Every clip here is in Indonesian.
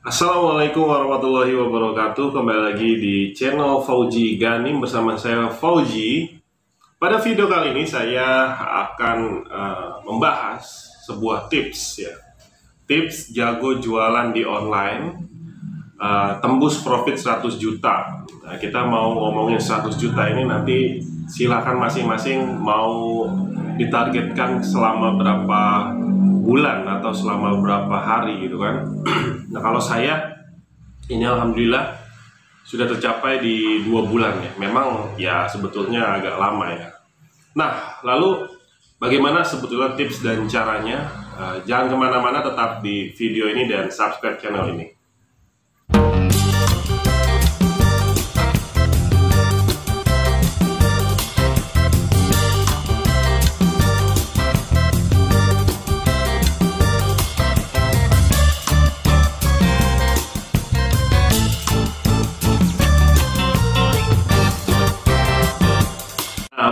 Assalamualaikum warahmatullahi wabarakatuh. Kembali lagi di channel Fauji Ganim bersama saya Fauji. Pada video kali ini saya akan membahas sebuah tips ya. Tips jago jualan di online, tembus profit 100 juta. Nah, kita mau ngomongin 100 juta ini nanti silakan masing-masing mau ditargetkan selama berapa bulan atau selama berapa hari gitu kan. Nah, kalau saya ini alhamdulillah sudah tercapai di 2 bulan ya. Memang ya sebetulnya agak lama ya. Nah, lalu bagaimana sebetulnya tips dan caranya? Jangan kemana-mana, tetap di video ini dan subscribe channel ini.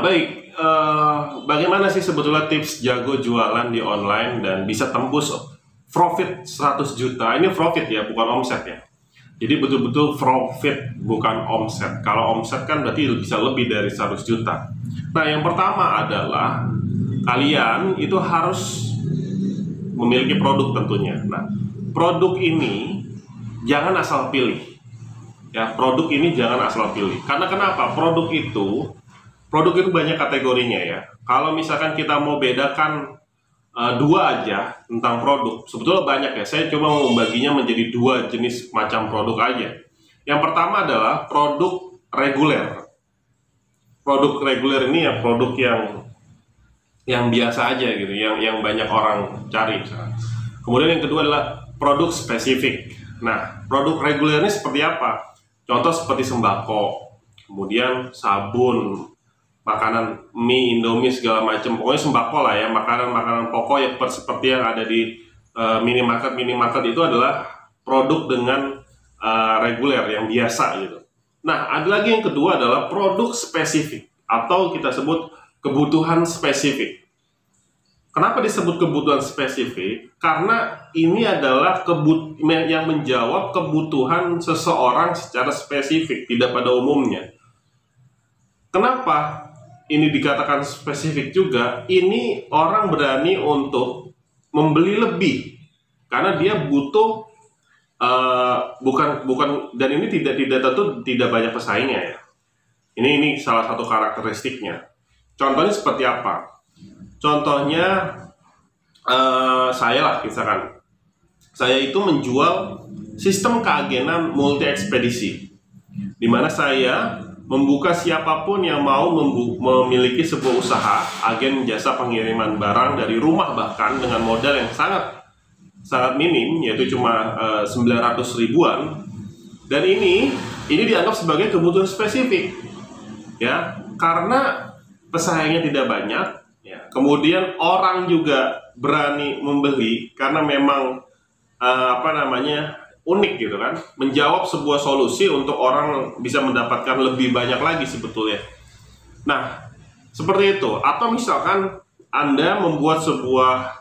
Baik, bagaimana sih sebetulnya tips jago jualan di online dan bisa tembus profit 100 juta? Ini profit ya, bukan omset ya. Jadi betul-betul profit, bukan omset. Kalau omset kan berarti bisa lebih dari 100 juta. Nah, yang pertama adalah kalian itu harus memiliki produk tentunya. Nah, produk ini jangan asal pilih. Ya, produk ini jangan asal pilih. Karena kenapa? Produk itu banyak kategorinya ya. Kalau misalkan kita mau bedakan dua aja tentang produk, sebetulnya banyak ya. Saya cuma mau membaginya menjadi 2 jenis macam produk aja. Yang pertama adalah produk reguler. Produk reguler ini ya produk yang biasa aja gitu, yang banyak orang cari misalkan. Kemudian yang kedua adalah produk spesifik. Nah, produk reguler ini seperti apa? Contoh seperti sembako, kemudian sabun, makanan mie, indomie, segala macam, pokoknya sembako lah ya, makanan-makanan pokok ya, seperti yang ada di minimarket itu adalah produk dengan reguler yang biasa gitu. Nah, ada lagi yang kedua adalah produk spesifik atau kita sebut kebutuhan spesifik. Kenapa disebut kebutuhan spesifik? Karena ini adalah yang menjawab kebutuhan seseorang secara spesifik, tidak pada umumnya. Kenapa ini dikatakan spesifik juga? Ini orang berani untuk membeli lebih karena dia butuh bukan dan ini tidak tentu tidak banyak pesaingnya ya. Ini salah satu karakteristiknya. Contohnya seperti apa? Contohnya saya lah, misalkan saya itu menjual sistem keagenan multi ekspedisi, di mana saya membuka siapapun yang mau memiliki sebuah usaha agen jasa pengiriman barang dari rumah, bahkan dengan modal yang sangat minim, yaitu cuma 900 ribuan. Dan ini dianggap sebagai kebutuhan spesifik ya, karena pesaingnya tidak banyak ya. Kemudian orang juga berani membeli karena memang unik gitu kan, menjawab sebuah solusi untuk orang bisa mendapatkan lebih banyak lagi sebetulnya. Nah, seperti itu. Atau misalkan Anda membuat sebuah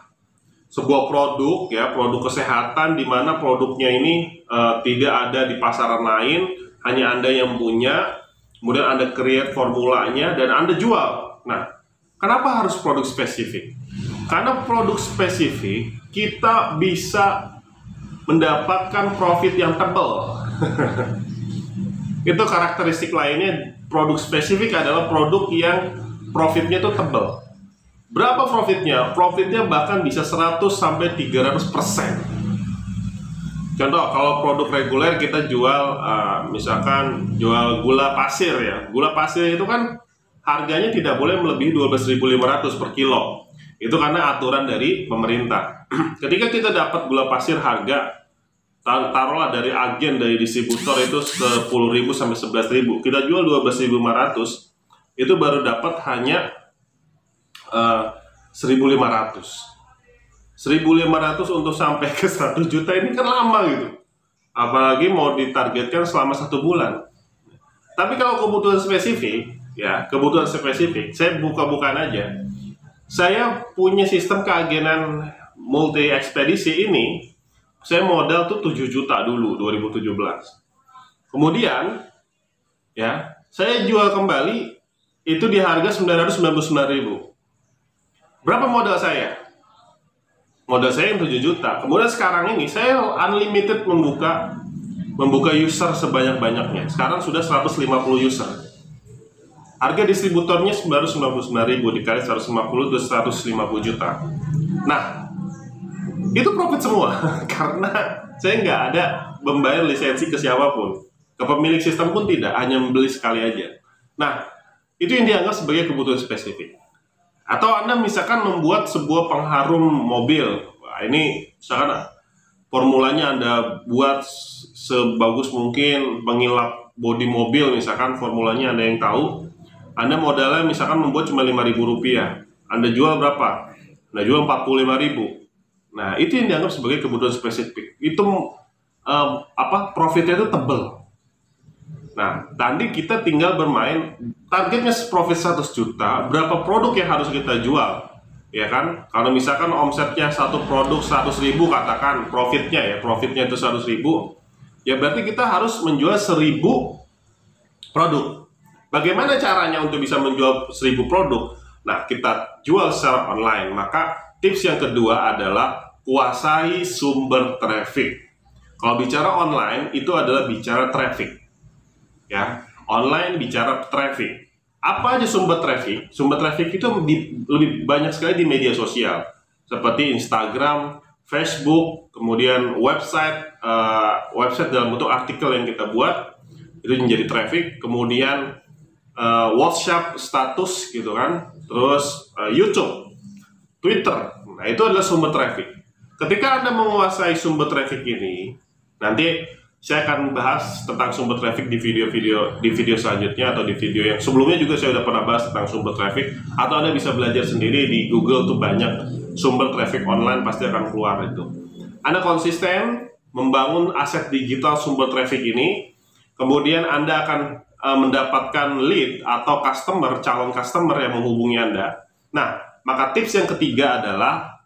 produk ya, produk kesehatan, di mana produknya ini tidak ada di pasaran lain, hanya Anda yang punya, kemudian Anda create formulanya dan Anda jual. Nah, kenapa harus produk spesifik? Karena produk spesifik kita bisa mendapatkan profit yang tebal. Itu karakteristik lainnya. Produk spesifik adalah produk yang profitnya itu tebal. Berapa profitnya? Profitnya bahkan bisa 100 sampai 300%. Contoh, kalau produk reguler kita jual misalkan jual gula pasir ya. Gula pasir itu kan harganya tidak boleh melebihi 12.500 per kilo. Itu karena aturan dari pemerintah. Ketika kita dapat gula pasir harga, taruhlah dari agen, dari distributor itu 10.000 sampai 11.000, kita jual 12.500, itu baru dapat hanya 1.500. 1.500 untuk sampai ke 100 juta ini kan lama gitu. Apalagi mau ditargetkan selama 1 bulan. Tapi kalau kebutuhan spesifik, ya kebutuhan spesifik, saya buka-bukaan aja. Saya punya sistem keagenan multi ekspedisi ini Saya modal tuh 7 juta dulu 2017. Kemudian ya, saya jual kembali itu di harga 999.000. Berapa modal saya? Modal saya yang 7 juta. Kemudian sekarang ini saya unlimited membuka user sebanyak-banyaknya. Sekarang sudah 150 user. Harga distributornya baru 99.000 dikali 150 itu 150 juta. Nah, itu profit semua karena saya nggak ada membayar lisensi ke siapapun, ke pemilik sistem pun tidak, hanya membeli sekali aja. Nah, itu yang dianggap sebagai kebutuhan spesifik. Atau Anda misalkan membuat sebuah pengharum mobil. Wah, ini misalkan formulanya Anda buat sebagus mungkin, pengilap bodi mobil misalkan formulanya Anda yang tahu. Anda modalnya misalkan membuat cuma Rp5.000. Anda jual berapa? Anda jual 45.000. Nah, itu yang dianggap sebagai kebutuhan spesifik. Itu profitnya itu tebel. Nah, tadi kita tinggal bermain, targetnya profit 100 juta, berapa produk yang harus kita jual, ya kan? Kalau misalkan omsetnya satu produk 100.000, katakan profitnya itu 100.000, ya berarti kita harus menjual 1.000 produk. Bagaimana caranya untuk bisa menjual 1.000 produk? Nah, kita jual secara online. Maka tips yang kedua adalah kuasai sumber traffic. Kalau bicara online, itu adalah bicara traffic. Ya, online bicara traffic. Apa aja sumber traffic? Sumber traffic itu lebih banyak sekali di media sosial, seperti Instagram, Facebook, kemudian website dalam bentuk artikel yang kita buat, itu menjadi traffic. Kemudian WhatsApp status gitu kan, terus YouTube, Twitter. Nah, itu adalah sumber traffic. Ketika Anda menguasai sumber traffic ini, nanti saya akan bahas tentang sumber traffic di video selanjutnya, atau di video yang sebelumnya juga saya sudah pernah bahas tentang sumber traffic, atau Anda bisa belajar sendiri di Google tuh banyak sumber traffic online pasti akan keluar itu. Anda konsisten membangun aset digital sumber traffic ini, kemudian Anda akan mendapatkan lead atau calon customer yang menghubungi Anda. Nah, maka tips yang ketiga adalah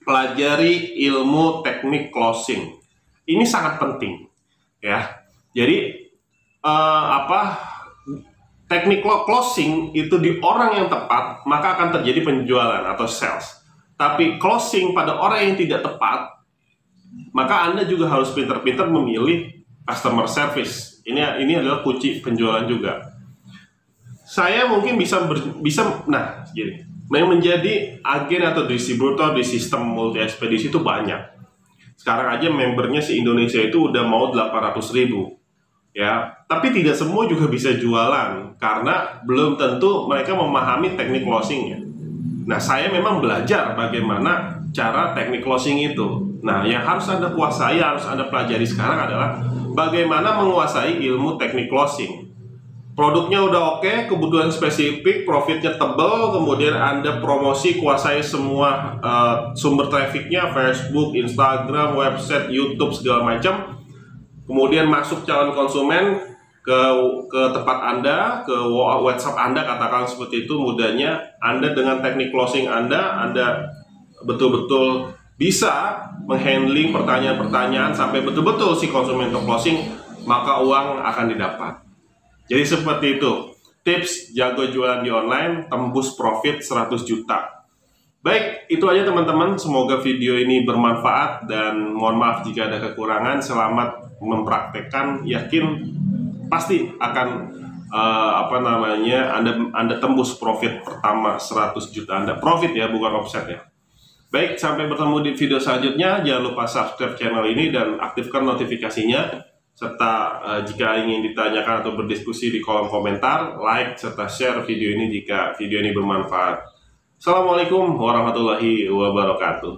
pelajari ilmu teknik closing. Ini sangat penting, ya. Jadi teknik closing itu di orang yang tepat, maka akan terjadi penjualan atau sales. Tapi closing pada orang yang tidak tepat, maka Anda juga harus pintar-pintar memilih customer service. Ini adalah kunci penjualan juga. Saya mungkin yang menjadi agen atau distributor di sistem multi ekspedisi itu banyak. Sekarang aja membernya si Indonesia itu udah mau 800.000, ya. Tapi tidak semua juga bisa jualan karena belum tentu mereka memahami teknik closingnya. Nah, saya memang belajar bagaimana cara teknik closing itu. Nah, yang harus Anda kuasai, harus Anda pelajari sekarang adalah bagaimana menguasai ilmu teknik closing. Produknya udah oke, kebutuhan spesifik, profitnya tebal, kemudian Anda promosi, kuasai semua sumber trafficnya, Facebook, Instagram, website, YouTube, segala macam. Kemudian masuk calon konsumen ke tempat Anda, ke WhatsApp Anda, katakan seperti itu mudahnya. Anda dengan teknik closing Anda betul-betul bisa menghandling pertanyaan-pertanyaan sampai betul-betul si konsumen itu closing, maka uang akan didapat. Jadi seperti itu tips jago jualan di online, tembus profit 100 juta. Baik, itu aja teman-teman. Semoga video ini bermanfaat dan mohon maaf jika ada kekurangan. Selamat mempraktekkan, yakin pasti akan Anda tembus profit pertama 100 juta. Anda profit ya, bukan offset ya. Baik, sampai bertemu di video selanjutnya. Jangan lupa subscribe channel ini dan aktifkan notifikasinya. Serta jika ingin ditanyakan atau berdiskusi di kolom komentar, like serta share video ini jika video ini bermanfaat. Assalamualaikum warahmatullahi wabarakatuh.